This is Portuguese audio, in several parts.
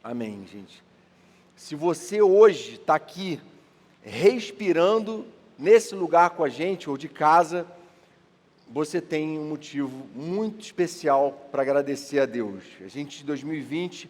Amém, gente. Se você hoje está aqui respirando nesse lugar com a gente ou de casa, você tem um motivo muito especial para agradecer a Deus. A gente, em 2020,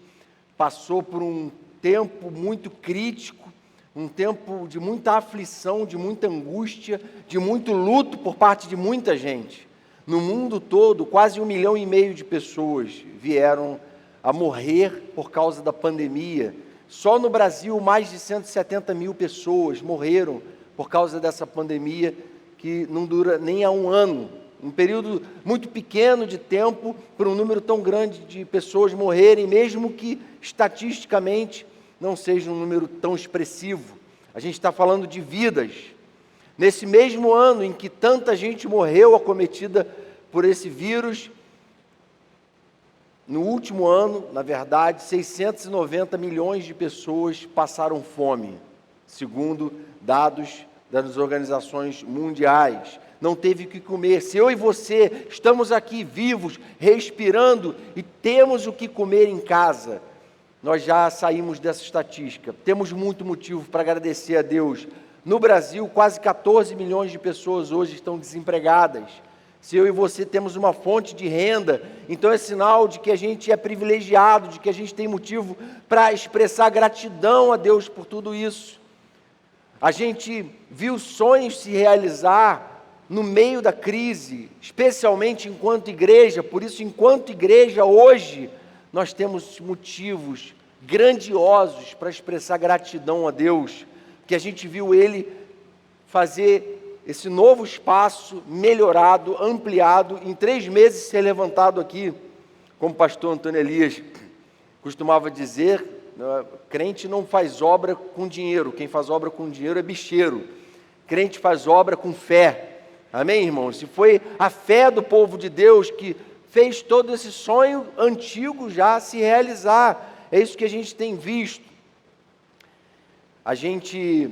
passou por um tempo muito crítico, um tempo de muita aflição, de muita angústia, de muito luto por parte de muita gente. No mundo todo, quase 1,5 milhão de pessoas vieram a morrer por causa da pandemia. Só no Brasil, mais de 170 mil pessoas morreram por causa dessa pandemia, que não dura nem há um ano. Um período muito pequeno de tempo para um número tão grande de pessoas morrerem, mesmo que estatisticamente não seja um número tão expressivo. A gente está falando de vidas. Nesse mesmo ano em que tanta gente morreu acometida por esse vírus, no último ano, na verdade, 690 milhões de pessoas passaram fome, segundo dados das organizações mundiais. Não teve o que comer. Se eu e você estamos aqui vivos, respirando e temos o que comer em casa, nós já saímos dessa estatística. Temos muito motivo para agradecer a Deus. No Brasil, quase 14 milhões de pessoas hoje estão desempregadas. Se eu e você temos uma fonte de renda, então é sinal de que a gente é privilegiado, de que a gente tem motivo para expressar gratidão a Deus por tudo isso. A gente viu sonhos se realizar no meio da crise, especialmente enquanto igreja. Por isso, enquanto igreja, hoje, nós temos motivos grandiosos para expressar gratidão a Deus, que a gente viu Ele fazer esse novo espaço melhorado, ampliado, em 3 meses ser levantado aqui, como o pastor Antônio Elias costumava dizer, crente não faz obra com dinheiro, quem faz obra com dinheiro é bicheiro, crente faz obra com fé, amém, irmãos? Se foi a fé do povo de Deus que fez todo esse sonho antigo já se realizar, é isso que a gente tem visto. A gente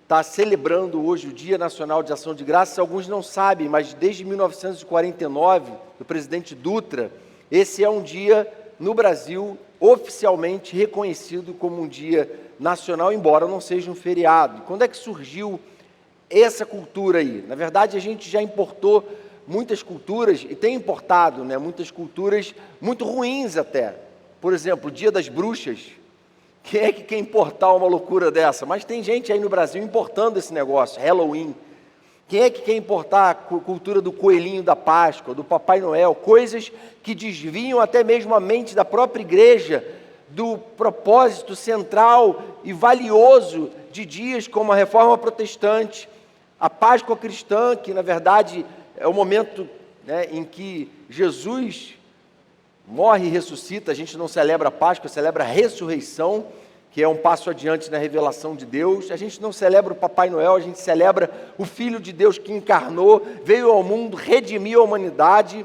está celebrando hoje o Dia Nacional de Ação de Graças. Alguns não sabem, mas desde 1949, do presidente Dutra, esse é um dia no Brasil oficialmente reconhecido como um dia nacional, embora não seja um feriado. Quando é que surgiu essa cultura aí? Na verdade, a gente já importou muitas culturas, e tem importado, muitas culturas muito ruins até. Por exemplo, o Dia das Bruxas. Quem é que quer importar uma loucura dessa? Mas tem gente aí no Brasil importando esse negócio, Halloween. Quem é que quer importar a cultura do coelhinho da Páscoa, do Papai Noel? Coisas que desviam até mesmo a mente da própria igreja do propósito central e valioso de dias como a Reforma Protestante, a Páscoa cristã, que na verdade é o momento em que Jesus morre e ressuscita. A gente não celebra a Páscoa, celebra a ressurreição, que é um passo adiante na revelação de Deus. A gente não celebra o Papai Noel, a gente celebra o Filho de Deus que encarnou, veio ao mundo, redimiu a humanidade.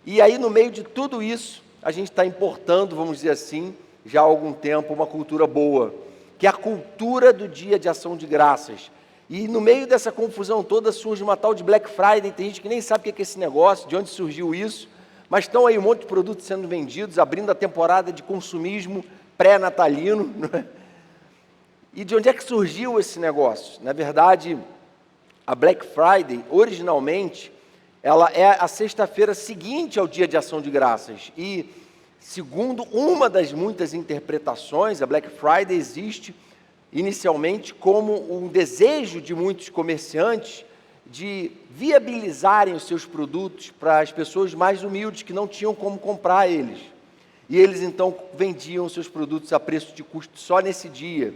E aí, no meio de tudo isso, a gente está importando, vamos dizer assim, já há algum tempo, uma cultura boa, que é a cultura do Dia de Ação de Graças. E no meio dessa confusão toda surge uma tal de Black Friday. Tem gente que nem sabe o que é esse negócio, de onde surgiu isso. Mas estão aí um monte de produtos sendo vendidos, abrindo a temporada de consumismo pré-natalino. E de onde é que surgiu esse negócio? Na verdade, a Black Friday, originalmente, ela é a sexta-feira seguinte ao Dia de Ação de Graças. E, segundo uma das muitas interpretações, a Black Friday existe inicialmente como um desejo de muitos comerciantes de viabilizarem os seus produtos para as pessoas mais humildes que não tinham como comprar eles. E eles então vendiam os seus produtos a preço de custo só nesse dia.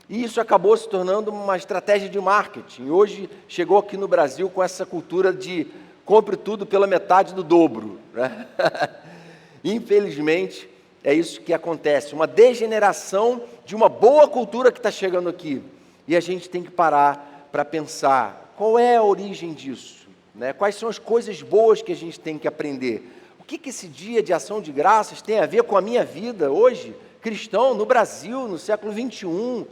E isso acabou se tornando uma estratégia de marketing. Hoje chegou aqui no Brasil com essa cultura de compre tudo pela metade do dobro, né? Infelizmente, é isso que acontece, uma degeneração de uma boa cultura que está chegando aqui. E a gente tem que parar para pensar, qual é a origem disso? Quais são as coisas boas que a gente tem que aprender? O que esse Dia de Ação de Graças tem a ver com a minha vida hoje, cristão, no Brasil, no século XXI?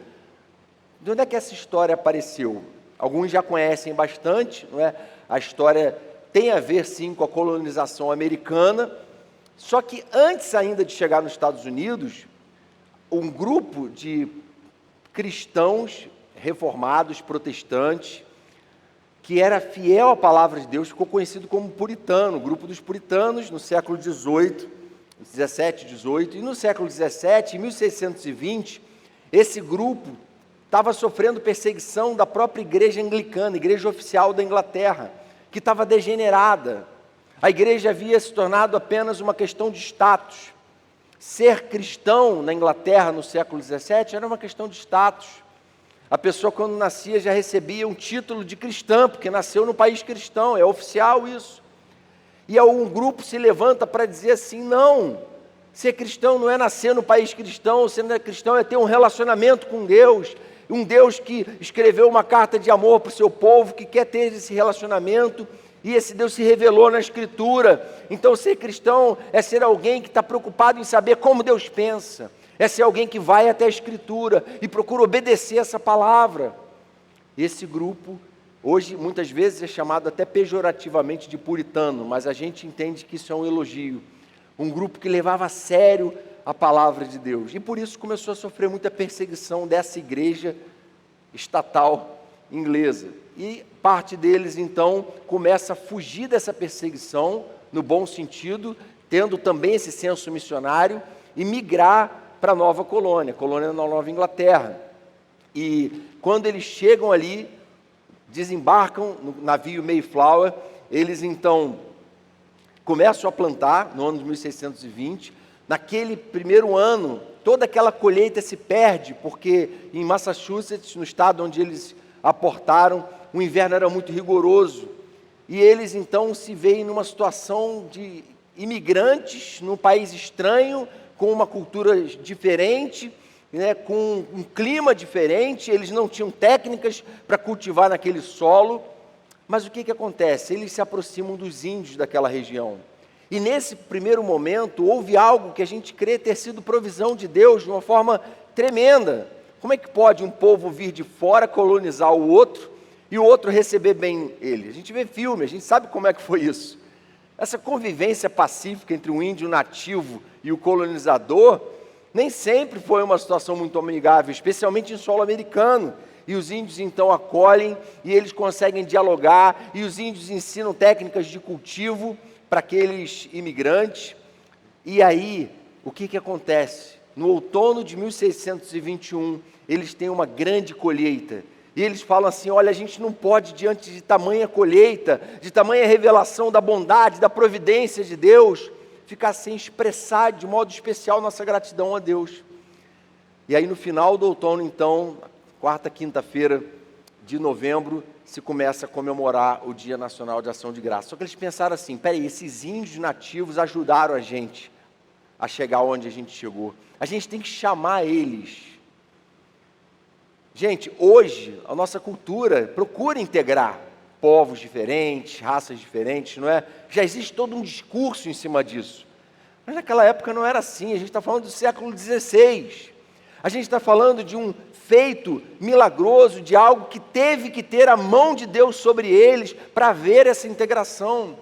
De onde é que essa história apareceu? Alguns já conhecem bastante, não é? A história tem a ver, sim, com a colonização americana, só que antes ainda de chegar nos Estados Unidos, um grupo de cristãos reformados, protestantes, que era fiel à palavra de Deus, ficou conhecido como puritano, o grupo dos puritanos, no século XVIII, 17, 18, e no século XVII, em 1620, esse grupo estava sofrendo perseguição da própria igreja anglicana, igreja oficial da Inglaterra, que estava degenerada. A igreja havia se tornado apenas uma questão de status. Ser cristão na Inglaterra no século XVII era uma questão de status. A pessoa, quando nascia, já recebia um título de cristã, porque nasceu no país cristão, é oficial isso. E algum grupo se levanta para dizer assim, não, ser cristão não é nascer no país cristão, ser cristão é ter um relacionamento com Deus, um Deus que escreveu uma carta de amor para o seu povo, que quer ter esse relacionamento, e esse Deus se revelou na Escritura. Então ser cristão é ser alguém que está preocupado em saber como Deus pensa, é ser alguém que vai até a Escritura e procura obedecer essa palavra. Esse grupo, hoje, muitas vezes é chamado até pejorativamente de puritano, mas a gente entende que isso é um elogio. Um grupo que levava a sério a palavra de Deus. E por isso começou a sofrer muita perseguição dessa igreja estatal inglesa. E parte deles, então, começa a fugir dessa perseguição, no bom sentido, tendo também esse senso missionário, e migrar para a nova colônia na Nova Inglaterra. E quando eles chegam ali, desembarcam no navio Mayflower, eles então começam a plantar no ano de 1620. Naquele primeiro ano, toda aquela colheita se perde, porque em Massachusetts, no estado onde eles aportaram, o inverno era muito rigoroso, e eles então se veem numa situação de imigrantes, num país estranho, com uma cultura diferente, né, com um clima diferente. Eles não tinham técnicas para cultivar naquele solo, mas o que acontece? Eles se aproximam dos índios daquela região, e nesse primeiro momento houve algo que a gente crê ter sido provisão de Deus de uma forma tremenda. Como é que pode um povo vir de fora colonizar o outro e o outro receber bem ele? A gente vê filme, a gente sabe como é que foi isso. Essa convivência pacífica entre o índio nativo e o colonizador nem sempre foi uma situação muito amigável, especialmente em solo americano. E os índios então acolhem, e eles conseguem dialogar, e os índios ensinam técnicas de cultivo para aqueles imigrantes. E aí, o que acontece? No outono de 1621, eles têm uma grande colheita. E eles falam assim, olha, a gente não pode, diante de tamanha colheita, de tamanha revelação da bondade, da providência de Deus, ficar sem expressar de modo especial nossa gratidão a Deus. E aí no final do outono, então, quarta, quinta-feira de novembro, se começa a comemorar o Dia Nacional de Ação de Graça. Só que eles pensaram assim, peraí, esses índios nativos ajudaram a gente a chegar onde a gente chegou. A gente tem que chamar eles. Gente, hoje, a nossa cultura procura integrar povos diferentes, raças diferentes, não é? Já existe todo um discurso em cima disso. Mas naquela época não era assim, a gente está falando do século XVI. A gente está falando de um feito milagroso, de algo que teve que ter a mão de Deus sobre eles para haver essa integração.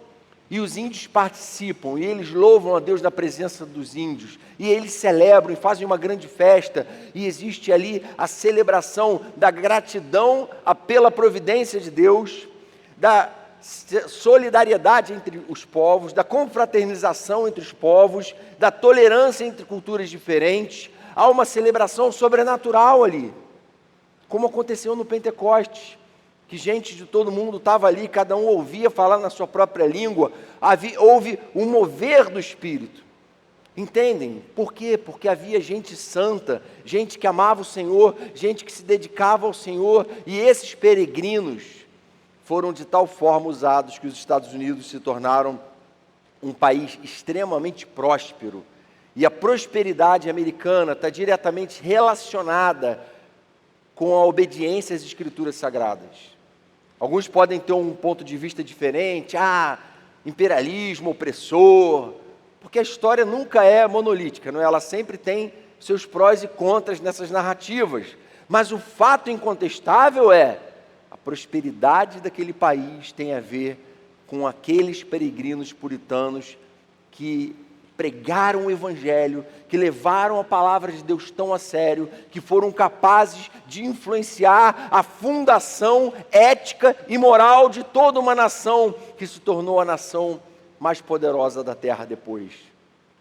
E os índios participam, e eles louvam a Deus na presença dos índios, e eles celebram e fazem uma grande festa, e existe ali a celebração da gratidão pela providência de Deus, da solidariedade entre os povos, da confraternização entre os povos, da tolerância entre culturas diferentes. Há uma celebração sobrenatural ali, como aconteceu no Pentecostes, que gente de todo mundo estava ali, cada um ouvia falar na sua própria língua, houve um mover do Espírito. Entendem? Por quê? Porque havia gente santa, gente que amava o Senhor, gente que se dedicava ao Senhor, e esses peregrinos foram de tal forma usados que os Estados Unidos se tornaram um país extremamente próspero. E a prosperidade americana está diretamente relacionada com a obediência às Escrituras Sagradas. Alguns podem ter um ponto de vista diferente, imperialismo, opressor, porque a história nunca é monolítica, não é? Ela sempre tem seus prós e contras nessas narrativas. Mas o fato incontestável é, a prosperidade daquele país tem a ver com aqueles peregrinos puritanos que pregaram o Evangelho, que levaram a palavra de Deus tão a sério, que foram capazes de influenciar a fundação ética e moral de toda uma nação, que se tornou a nação mais poderosa da terra depois.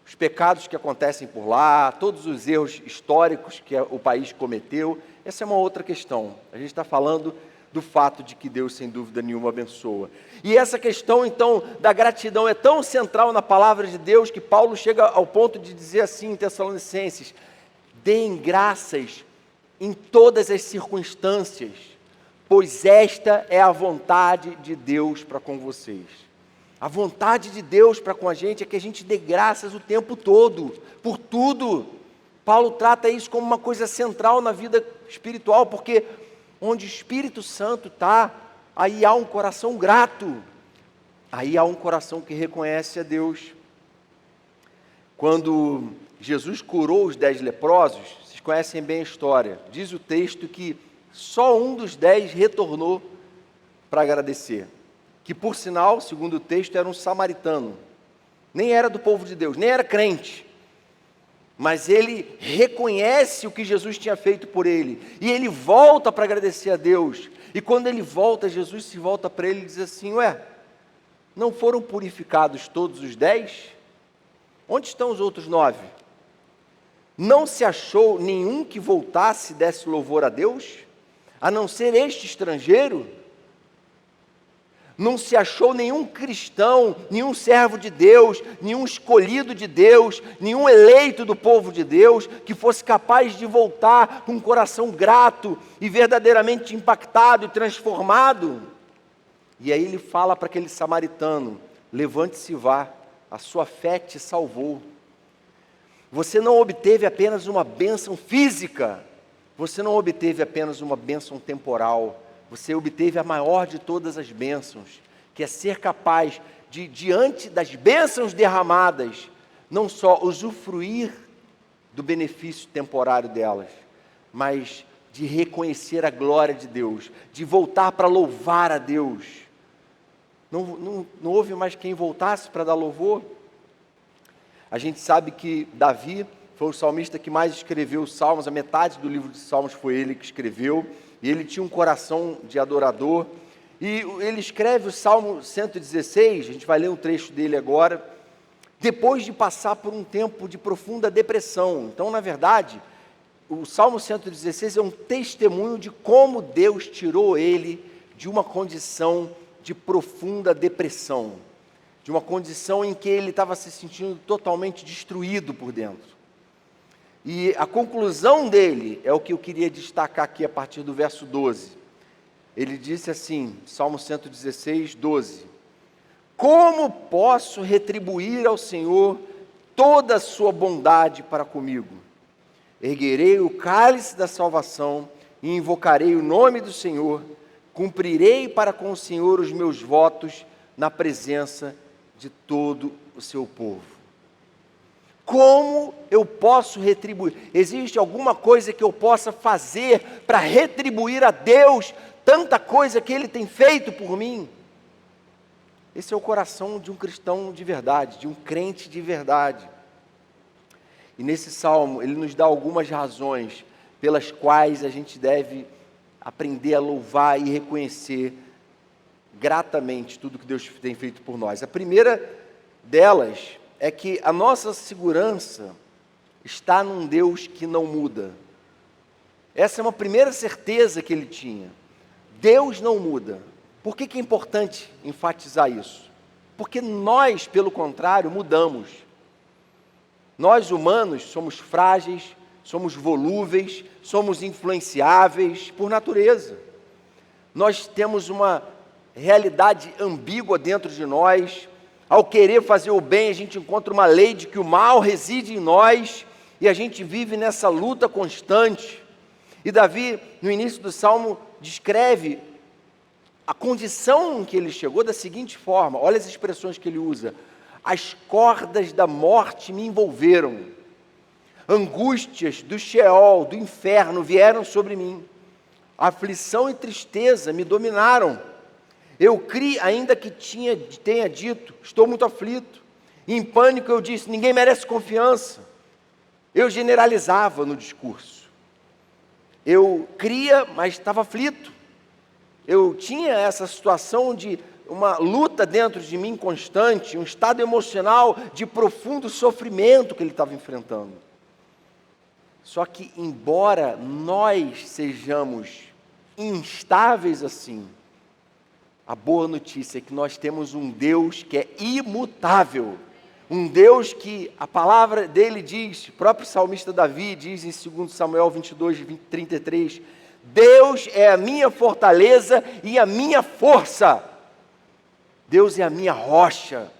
Os pecados que acontecem por lá, todos os erros históricos que o país cometeu, essa é uma outra questão. A gente está falando do fato de que Deus, sem dúvida nenhuma, abençoa. E essa questão, então, da gratidão é tão central na palavra de Deus, que Paulo chega ao ponto de dizer assim em Tessalonicenses: deem graças em todas as circunstâncias, pois esta é a vontade de Deus para com vocês. A vontade de Deus para com a gente é que a gente dê graças o tempo todo, por tudo. Paulo trata isso como uma coisa central na vida espiritual, porque onde o Espírito Santo está, aí há um coração grato, aí há um coração que reconhece a Deus. Quando Jesus curou os 10 leprosos, vocês conhecem bem a história, diz o texto que só um dos 10 retornou para agradecer, que por sinal, segundo o texto, era um samaritano, nem era do povo de Deus, nem era crente, mas ele reconhece o que Jesus tinha feito por ele, e ele volta para agradecer a Deus. E quando ele volta, Jesus se volta para ele e diz assim: ué, não foram purificados todos os 10? Onde estão os outros 9? Não se achou nenhum que voltasse e desse louvor a Deus, a não ser este estrangeiro? Não se achou nenhum cristão, nenhum servo de Deus, nenhum escolhido de Deus, nenhum eleito do povo de Deus, que fosse capaz de voltar com um coração grato e verdadeiramente impactado e transformado. E aí ele fala para aquele samaritano: levante-se e vá, a sua fé te salvou. Você não obteve apenas uma bênção física, você não obteve apenas uma bênção temporal, você obteve a maior de todas as bênçãos, que é ser capaz de, diante das bênçãos derramadas, não só usufruir do benefício temporário delas, mas de reconhecer a glória de Deus, de voltar para louvar a Deus. Não houve mais quem voltasse para dar louvor. A gente sabe que Davi foi o salmista que mais escreveu os salmos, a metade do livro de Salmos foi ele que escreveu, e ele tinha um coração de adorador, e ele escreve o Salmo 116, a gente vai ler um trecho dele agora, depois de passar por um tempo de profunda depressão. Então, na verdade, o Salmo 116 é um testemunho de como Deus tirou ele de uma condição de profunda depressão, de uma condição em que ele estava se sentindo totalmente destruído por dentro. E a conclusão dele é o que eu queria destacar aqui a partir do verso 12. Ele disse assim, Salmo 116, 12: como posso retribuir ao Senhor toda a sua bondade para comigo? Erguerei o cálice da salvação e invocarei o nome do Senhor, cumprirei para com o Senhor os meus votos na presença de todo o seu povo. Como eu posso retribuir? Existe alguma coisa que eu possa fazer para retribuir a Deus tanta coisa que Ele tem feito por mim? Esse é o coração de um cristão de verdade, de um crente de verdade. E nesse salmo, ele nos dá algumas razões pelas quais a gente deve aprender a louvar e reconhecer gratamente tudo que Deus tem feito por nós. A primeira delas é que a nossa segurança está num Deus que não muda. Essa é uma primeira certeza que ele tinha. Deus não muda. Por que é importante enfatizar isso? Porque nós, pelo contrário, mudamos. Nós, humanos, somos frágeis, somos volúveis, somos influenciáveis por natureza. Nós temos uma realidade ambígua dentro de nós. Ao querer fazer o bem, a gente encontra uma lei de que o mal reside em nós, e a gente vive nessa luta constante. E Davi, no início do Salmo, descreve a condição em que ele chegou da seguinte forma, olha as expressões que ele usa: as cordas da morte me envolveram, angústias do Sheol, do inferno, vieram sobre mim, aflição e tristeza me dominaram. Eu criei, ainda que tenha dito, estou muito aflito. Em pânico eu disse, ninguém merece confiança. Eu generalizava no discurso. Eu cria, mas estava aflito. Eu tinha essa situação de uma luta dentro de mim constante, um estado emocional de profundo sofrimento que ele estava enfrentando. Só que, embora nós sejamos instáveis assim, a boa notícia é que nós temos um Deus que é imutável. Um Deus que a palavra dele diz, o próprio salmista Davi diz em 2 Samuel 22, 33, Deus é a minha fortaleza e a minha força. Deus é a minha rocha.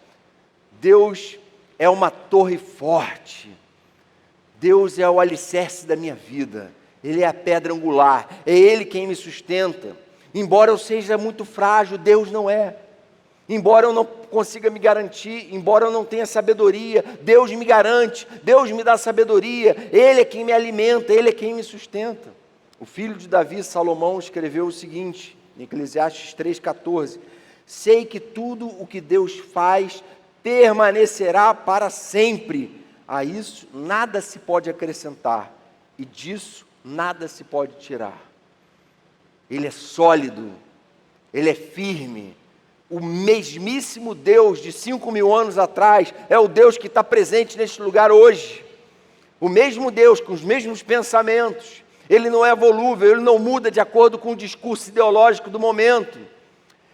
Deus é uma torre forte. Deus é o alicerce da minha vida. Ele é a pedra angular. É Ele quem me sustenta. Embora eu seja muito frágil, Deus não é. Embora eu não consiga me garantir, embora eu não tenha sabedoria, Deus me garante, Deus me dá sabedoria, Ele é quem me alimenta, Ele é quem me sustenta. O filho de Davi, Salomão, escreveu o seguinte, em Eclesiastes 3,14, sei que tudo o que Deus faz permanecerá para sempre, a isso nada se pode acrescentar, e disso nada se pode tirar. Ele é sólido, Ele é firme. O mesmíssimo Deus de 5.000 anos atrás é o Deus que está presente neste lugar hoje. O mesmo Deus, com os mesmos pensamentos. Ele não é volúvel, Ele não muda de acordo com o discurso ideológico do momento.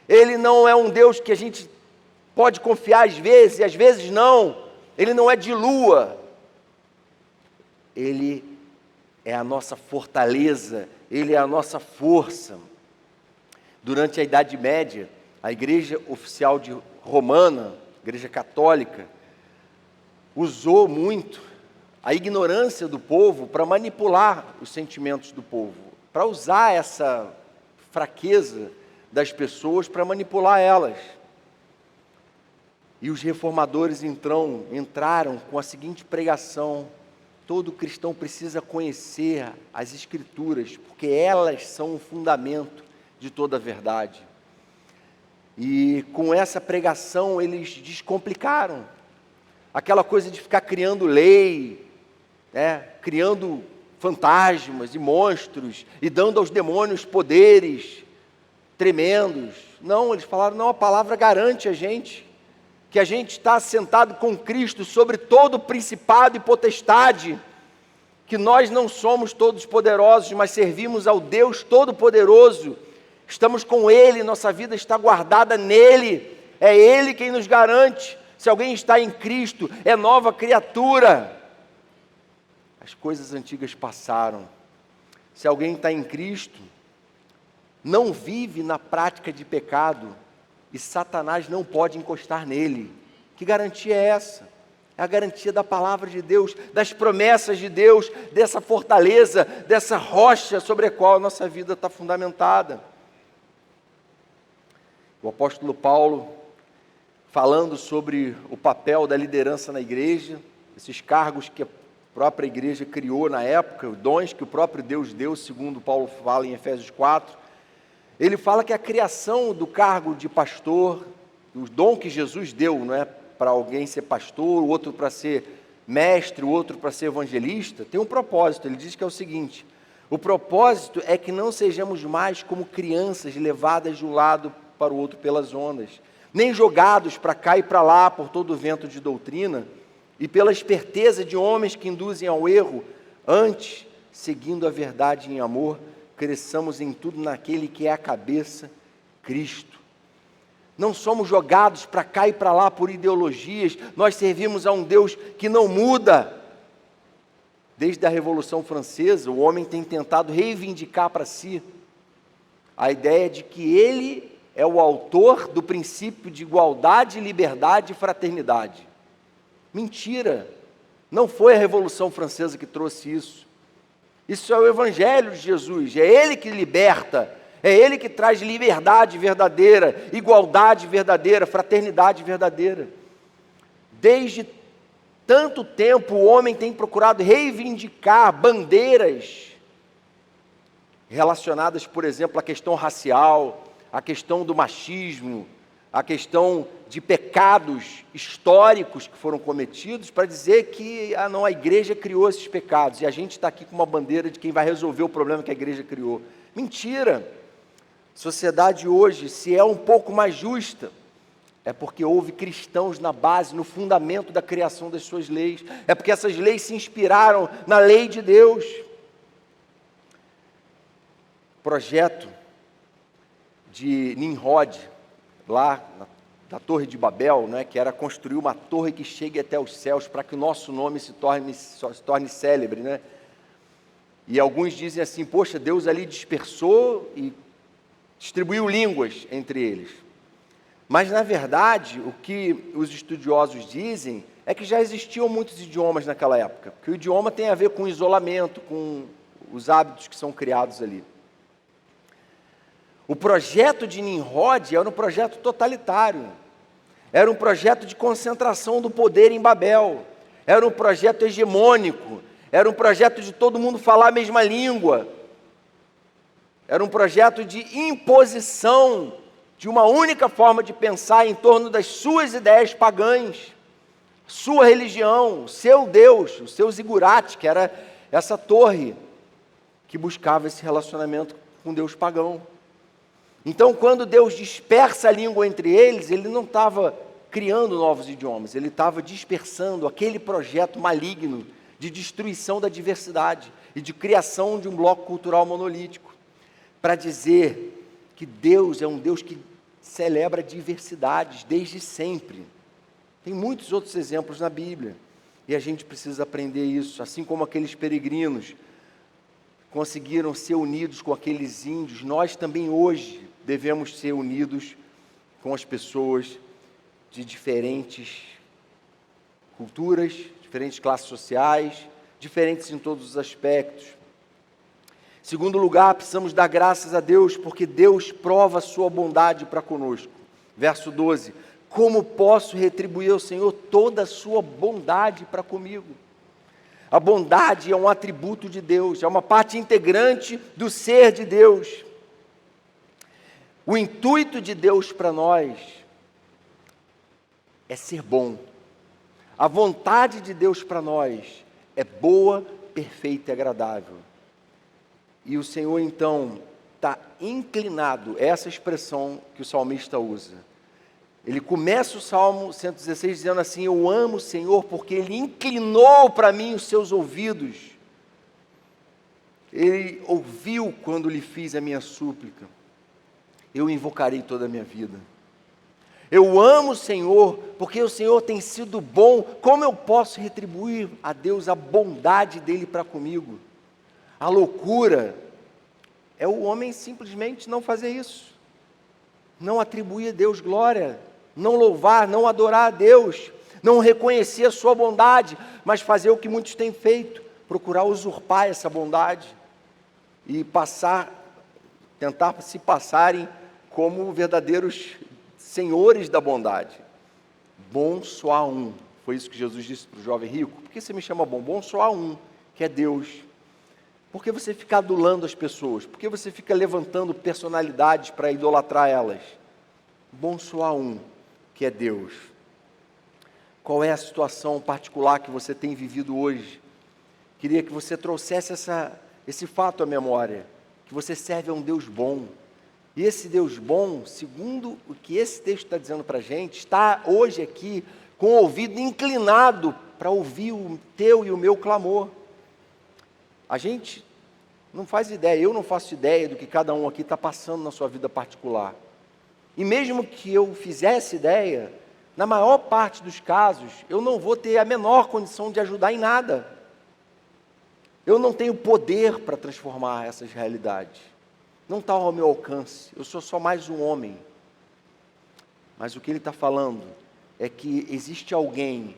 Ele não é um Deus que a gente pode confiar às vezes, e às vezes não. Ele não é de lua. Ele é a nossa fortaleza, Ele é a nossa força. Durante a Idade Média, a igreja oficial romana, igreja católica, usou muito a ignorância do povo para manipular os sentimentos do povo, para usar essa fraqueza das pessoas para manipular elas. E os reformadores então entraram com a seguinte pregação: todo cristão precisa conhecer as Escrituras, porque elas são o fundamento de toda a verdade. E com essa pregação eles descomplicaram aquela coisa de ficar criando lei, criando fantasmas e monstros e dando aos demônios poderes tremendos. Não, eles falaram, não, a palavra garante a gente que a gente está sentado com Cristo sobre todo principado e potestade, que nós não somos todos poderosos, mas servimos ao Deus Todo-Poderoso. Estamos com Ele, nossa vida está guardada nele, é Ele quem nos garante. Se alguém está em Cristo, é nova criatura. As coisas antigas passaram. Se alguém está em Cristo, não vive na prática de pecado, e Satanás não pode encostar nele. Que garantia é essa? É a garantia da palavra de Deus, das promessas de Deus, dessa fortaleza, dessa rocha sobre a qual a nossa vida está fundamentada. O apóstolo Paulo, falando sobre o papel da liderança na igreja, esses cargos que a própria igreja criou na época, os dons que o próprio Deus deu, segundo Paulo fala em Efésios 4, ele fala que a criação do cargo de pastor, o dom que Jesus deu, não é para alguém ser pastor, o outro para ser mestre, o outro para ser evangelista, tem um propósito. Ele diz que é o seguinte: o propósito é que não sejamos mais como crianças levadas de um lado para o outro pelas ondas, nem jogados para cá e para lá por todo o vento de doutrina e pela esperteza de homens que induzem ao erro. Antes, seguindo a verdade em amor, cresçamos em tudo naquele que é a cabeça, Cristo. Não somos jogados para cá e para lá por ideologias, nós servimos a um Deus que não muda. Desde a Revolução Francesa, o homem tem tentado reivindicar para si a ideia de que ele é o autor do princípio de igualdade, liberdade e fraternidade. Mentira! Não foi a Revolução Francesa que trouxe isso. Isso é o Evangelho de Jesus, é Ele que liberta, é Ele que traz liberdade verdadeira, igualdade verdadeira, fraternidade verdadeira. Desde tanto tempo o homem tem procurado reivindicar bandeiras relacionadas, por exemplo, à questão racial, a questão do machismo, a questão de pecados históricos que foram cometidos, para dizer que a igreja criou esses pecados, e a gente está aqui com uma bandeira de quem vai resolver o problema que a igreja criou. Mentira! A sociedade hoje, se é um pouco mais justa, é porque houve cristãos na base, no fundamento da criação das suas leis, é porque essas leis se inspiraram na lei de Deus. Projeto de Nimrod, lá da Torre de Babel, né, que era construir uma torre que chegue até os céus, para que o nosso nome se torne célebre, né? E alguns dizem assim, poxa, Deus ali dispersou e distribuiu línguas entre eles. Mas, na verdade, o que os estudiosos dizem é que já existiam muitos idiomas naquela época, porque o idioma tem a ver com o isolamento, com os hábitos que são criados ali. O projeto de Nimrod era um projeto totalitário, era um projeto de concentração do poder em Babel, era um projeto hegemônico, era um projeto de todo mundo falar a mesma língua, era um projeto de imposição de uma única forma de pensar em torno das suas ideias pagãs, sua religião, seu Deus, o seu zigurate, que era essa torre que buscava esse relacionamento com Deus pagão. Então, quando Deus dispersa a língua entre eles, Ele não estava criando novos idiomas, Ele estava dispersando aquele projeto maligno de destruição da diversidade e de criação de um bloco cultural monolítico, para dizer que Deus é um Deus que celebra diversidades desde sempre. Tem muitos outros exemplos na Bíblia, e a gente precisa aprender isso, assim como aqueles peregrinos conseguiram ser unidos com aqueles índios, nós também hoje devemos ser unidos com as pessoas de diferentes culturas, diferentes classes sociais, diferentes em todos os aspectos. Segundo lugar, precisamos dar graças a Deus, porque Deus prova a sua bondade para conosco. Verso 12, como posso retribuir ao Senhor toda a sua bondade para comigo? A bondade é um atributo de Deus, é uma parte integrante do ser de Deus. O intuito de Deus para nós é ser bom. A vontade de Deus para nós é boa, perfeita e agradável. E o Senhor, então, está inclinado, essa expressão que o salmista usa. Ele começa o Salmo 116 dizendo assim, eu amo o Senhor porque Ele inclinou para mim os seus ouvidos. Ele ouviu quando lhe fiz a minha súplica. Eu invocarei toda a minha vida. Eu amo o Senhor, porque o Senhor tem sido bom. Como eu posso retribuir a Deus a bondade dEle para comigo? A loucura é o homem simplesmente não fazer isso. Não atribuir a Deus glória, não louvar, não adorar a Deus, não reconhecer a sua bondade, mas fazer o que muitos têm feito, procurar usurpar essa bondade e tentar se passarem como verdadeiros senhores da bondade. Bom só há um, foi isso que Jesus disse para o jovem rico. Por que você me chama bom? Bom só há um, que é Deus. Por que você fica adulando as pessoas? Por que você fica levantando personalidades para idolatrar elas? Bom só há um, que é Deus. Qual é a situação particular que você tem vivido hoje? Queria que você trouxesse esse fato à memória, que você serve a um Deus bom. E esse Deus bom, segundo o que esse texto está dizendo para a gente, está hoje aqui com o ouvido inclinado para ouvir o teu e o meu clamor. A gente não faz ideia, eu não faço ideia do que cada um aqui está passando na sua vida particular. E mesmo que eu fizesse ideia, na maior parte dos casos, eu não vou ter a menor condição de ajudar em nada. Eu não tenho poder para transformar essas realidades. Não está ao meu alcance, eu sou só mais um homem. Mas o que ele está falando é que existe alguém,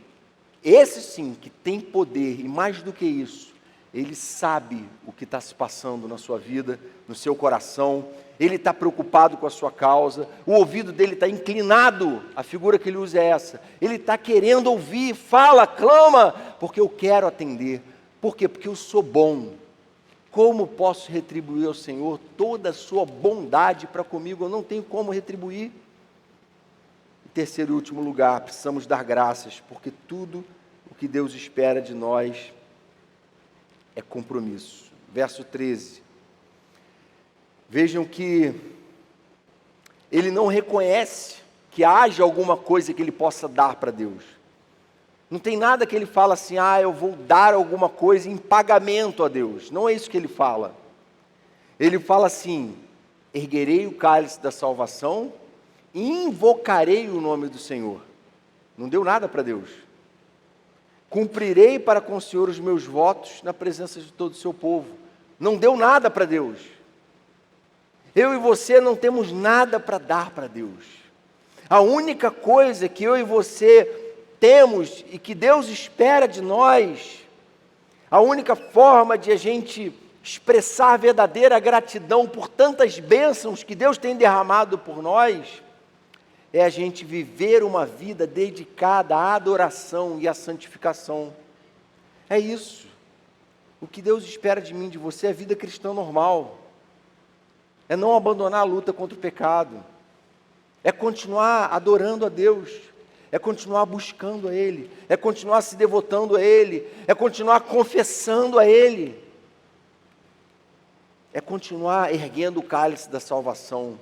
esse sim, que tem poder, e mais do que isso, ele sabe o que está se passando na sua vida, no seu coração, ele está preocupado com a sua causa, o ouvido dele está inclinado, a figura que ele usa é essa, ele está querendo ouvir, fala, clama, porque eu quero atender. Por quê? Porque eu sou bom. Como posso retribuir ao Senhor toda a sua bondade para comigo? Eu não tenho como retribuir. terceiro e último lugar, precisamos dar graças, porque tudo o que Deus espera de nós é compromisso. Verso 13. Vejam que ele não reconhece que haja alguma coisa que ele possa dar para Deus. Não tem nada que ele fala assim, eu vou dar alguma coisa em pagamento a Deus. Não é isso que ele fala. Ele fala assim, erguerei o cálice da salvação e invocarei o nome do Senhor. Não deu nada para Deus. Cumprirei para com o Senhor os meus votos na presença de todo o seu povo. Não deu nada para Deus. Eu e você não temos nada para dar para Deus. A única coisa que eu e você temos e que Deus espera de nós, a única forma de a gente expressar verdadeira gratidão por tantas bênçãos que Deus tem derramado por nós, é a gente viver uma vida dedicada à adoração e à santificação. É isso. O que Deus espera de mim, de você, é vida cristã normal. É não abandonar a luta contra o pecado. É continuar adorando a Deus. É continuar buscando a Ele. É continuar se devotando a Ele. É continuar confessando a Ele. É continuar erguendo o cálice da salvação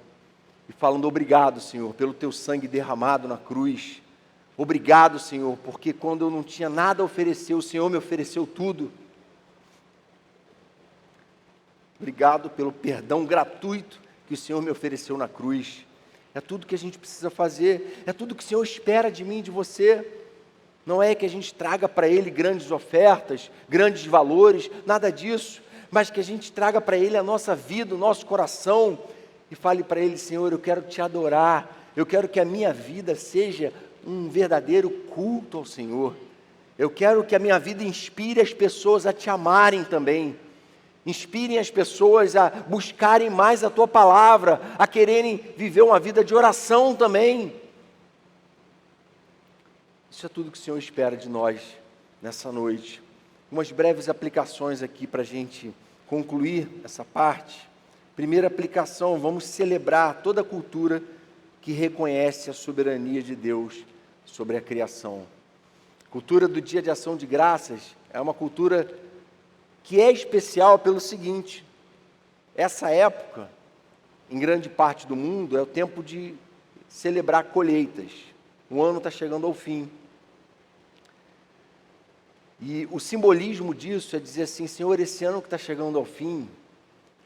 e falando obrigado, Senhor, pelo teu sangue derramado na cruz. Obrigado, Senhor, porque quando eu não tinha nada a oferecer, o Senhor me ofereceu tudo. Obrigado pelo perdão gratuito que o Senhor me ofereceu na cruz. É tudo que a gente precisa fazer, é tudo que o Senhor espera de mim e de você. Não é que a gente traga para Ele grandes ofertas, grandes valores, nada disso, mas que a gente traga para Ele a nossa vida, o nosso coração, e fale para Ele, Senhor, eu quero te adorar, eu quero que a minha vida seja um verdadeiro culto ao Senhor. Eu quero que a minha vida inspire as pessoas a te amarem também. Inspirem as pessoas a buscarem mais a Tua palavra, a quererem viver uma vida de oração também. Isso é tudo que o Senhor espera de nós nessa noite. Umas breves aplicações aqui para a gente concluir essa parte. Primeira aplicação, vamos celebrar toda a cultura que reconhece a soberania de Deus sobre a criação. A cultura do Dia de Ação de Graças é uma cultura que é especial pelo seguinte: essa época, em grande parte do mundo, é o tempo de celebrar colheitas. O ano está chegando ao fim. E o simbolismo disso é dizer assim, Senhor, esse ano que está chegando ao fim,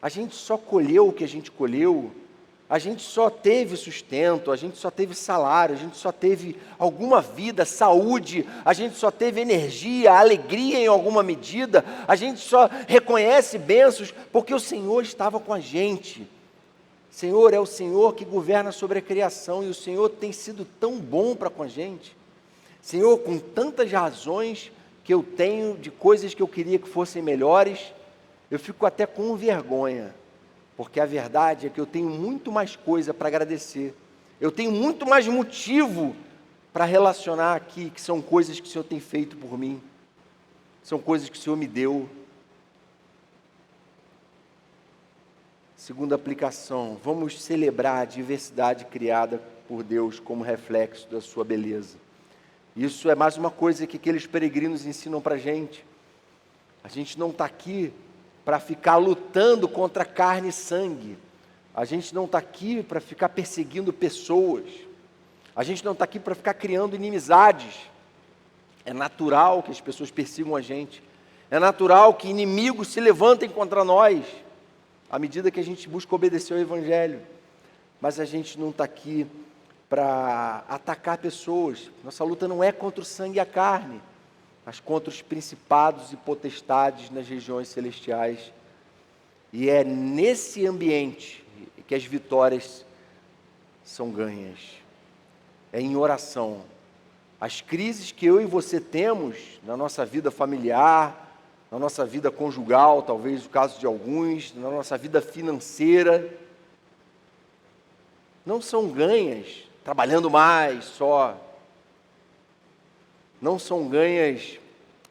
a gente só colheu o que a gente colheu, a gente só teve sustento, a gente só teve salário, a gente só teve alguma vida, saúde, a gente só teve energia, alegria em alguma medida, a gente só reconhece bênçãos porque o Senhor estava com a gente. Senhor é o Senhor que governa sobre a criação e o Senhor tem sido tão bom para com a gente. Senhor, com tantas razões que eu tenho de coisas que eu queria que fossem melhores, eu fico até com vergonha, porque a verdade é que eu tenho muito mais coisa para agradecer, eu tenho muito mais motivo para relacionar aqui, que são coisas que o Senhor tem feito por mim, são coisas que o Senhor me deu. Segunda aplicação, vamos celebrar a diversidade criada por Deus como reflexo da sua beleza. Isso é mais uma coisa que aqueles peregrinos ensinam para a gente. A gente não está aqui para ficar lutando contra carne e sangue. A gente não está aqui para ficar perseguindo pessoas. A gente não está aqui para ficar criando inimizades. É natural que as pessoas persigam a gente. É natural que inimigos se levantem contra nós, à medida que a gente busca obedecer ao Evangelho. Mas a gente não está aqui para atacar pessoas. Nossa luta não é contra o sangue e a carne, mas contra os principados e potestades nas regiões celestiais. E é nesse ambiente que as vitórias são ganhas. É em oração. As crises que eu e você temos na nossa vida familiar, na nossa vida conjugal, talvez o caso de alguns, na nossa vida financeira, não são ganhas trabalhando mais só. Não são ganhas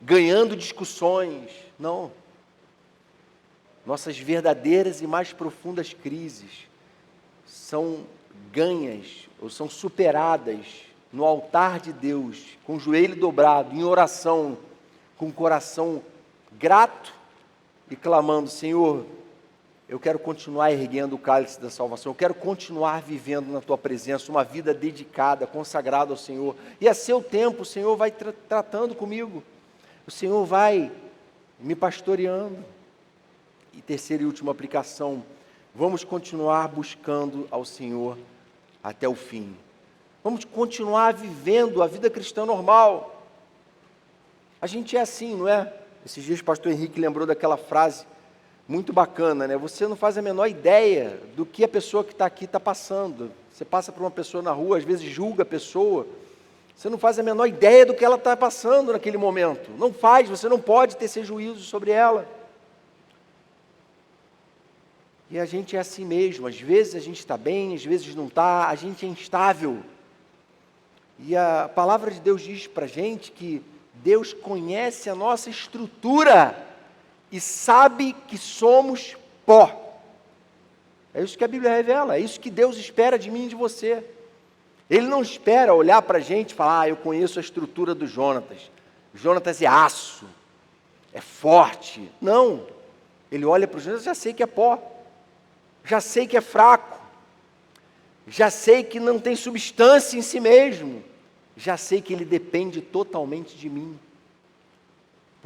ganhando discussões, não. Nossas verdadeiras e mais profundas crises são ganhas ou são superadas no altar de Deus, com o joelho dobrado, em oração, com o coração grato e clamando: Senhor, eu quero continuar erguendo o cálice da salvação, eu quero continuar vivendo na Tua presença, uma vida dedicada, consagrada ao Senhor, e a seu tempo o Senhor vai tratando comigo, o Senhor vai me pastoreando. E terceira e última aplicação: vamos continuar buscando ao Senhor até o fim, vamos continuar vivendo a vida cristã normal. A gente é assim, não é? Esses dias o pastor Henrique lembrou daquela frase muito bacana, né? Você não faz a menor ideia do que a pessoa que está aqui está passando. Você passa por uma pessoa na rua, às vezes julga a pessoa, você não faz a menor ideia do que ela está passando naquele momento. Não faz, você não pode ter esse juízo sobre ela. E a gente é assim mesmo, às vezes a gente está bem, às vezes não está, a gente é instável. E a palavra de Deus diz para a gente que Deus conhece a nossa estrutura e sabe que somos pó. É isso que a Bíblia revela, é isso que Deus espera de mim e de você. Ele não espera olhar para a gente e falar: eu conheço a estrutura do Jonatas. Jonatas é aço, é forte. Não, ele olha para o Jonatas: já sei que é pó, já sei que é fraco, já sei que não tem substância em si mesmo, já sei que ele depende totalmente de mim.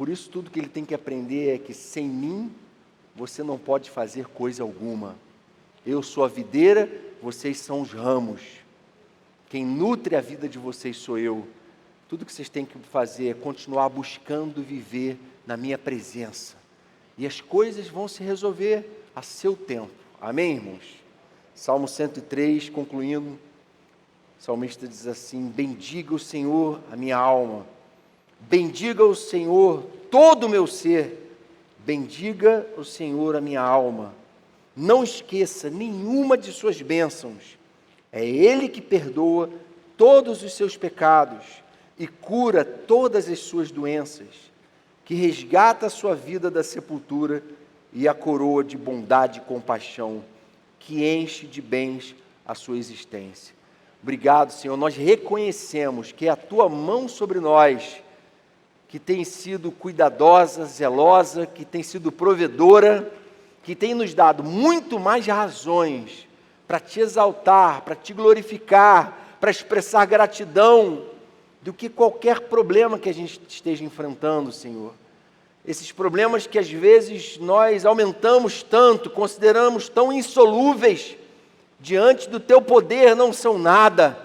Por isso, tudo que ele tem que aprender é que sem mim, você não pode fazer coisa alguma. Eu sou a videira, vocês são os ramos. Quem nutre a vida de vocês sou eu. Tudo que vocês têm que fazer é continuar buscando viver na minha presença. E as coisas vão se resolver a seu tempo. Amém, irmãos? Salmo 103, concluindo, o salmista diz assim: bendiga o Senhor a minha alma. Bendiga o Senhor todo o meu ser, bendiga o Senhor a minha alma, não esqueça nenhuma de suas bênçãos, é Ele que perdoa todos os seus pecados e cura todas as suas doenças, que resgata a sua vida da sepultura e a coroa de bondade e compaixão, que enche de bens a sua existência. Obrigado, Senhor, nós reconhecemos que é a Tua mão sobre nós, que tem sido cuidadosa, zelosa, que tem sido provedora, que tem nos dado muito mais razões para Te exaltar, para Te glorificar, para expressar gratidão, do que qualquer problema que a gente esteja enfrentando, Senhor. Esses problemas que às vezes nós aumentamos tanto, consideramos tão insolúveis, diante do Teu poder não são nada.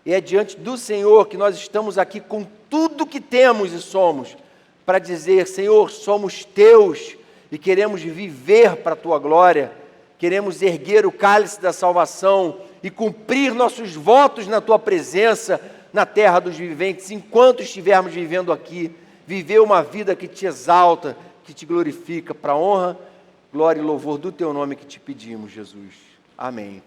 E é diante do Senhor que nós estamos aqui com tudo que temos e somos, para dizer: Senhor, somos Teus e queremos viver para a Tua glória, queremos erguer o cálice da salvação e cumprir nossos votos na Tua presença, na terra dos viventes, enquanto estivermos vivendo aqui, viver uma vida que Te exalta, que Te glorifica, para a honra, glória e louvor do Teu nome que Te pedimos, Jesus. Amém, Pai.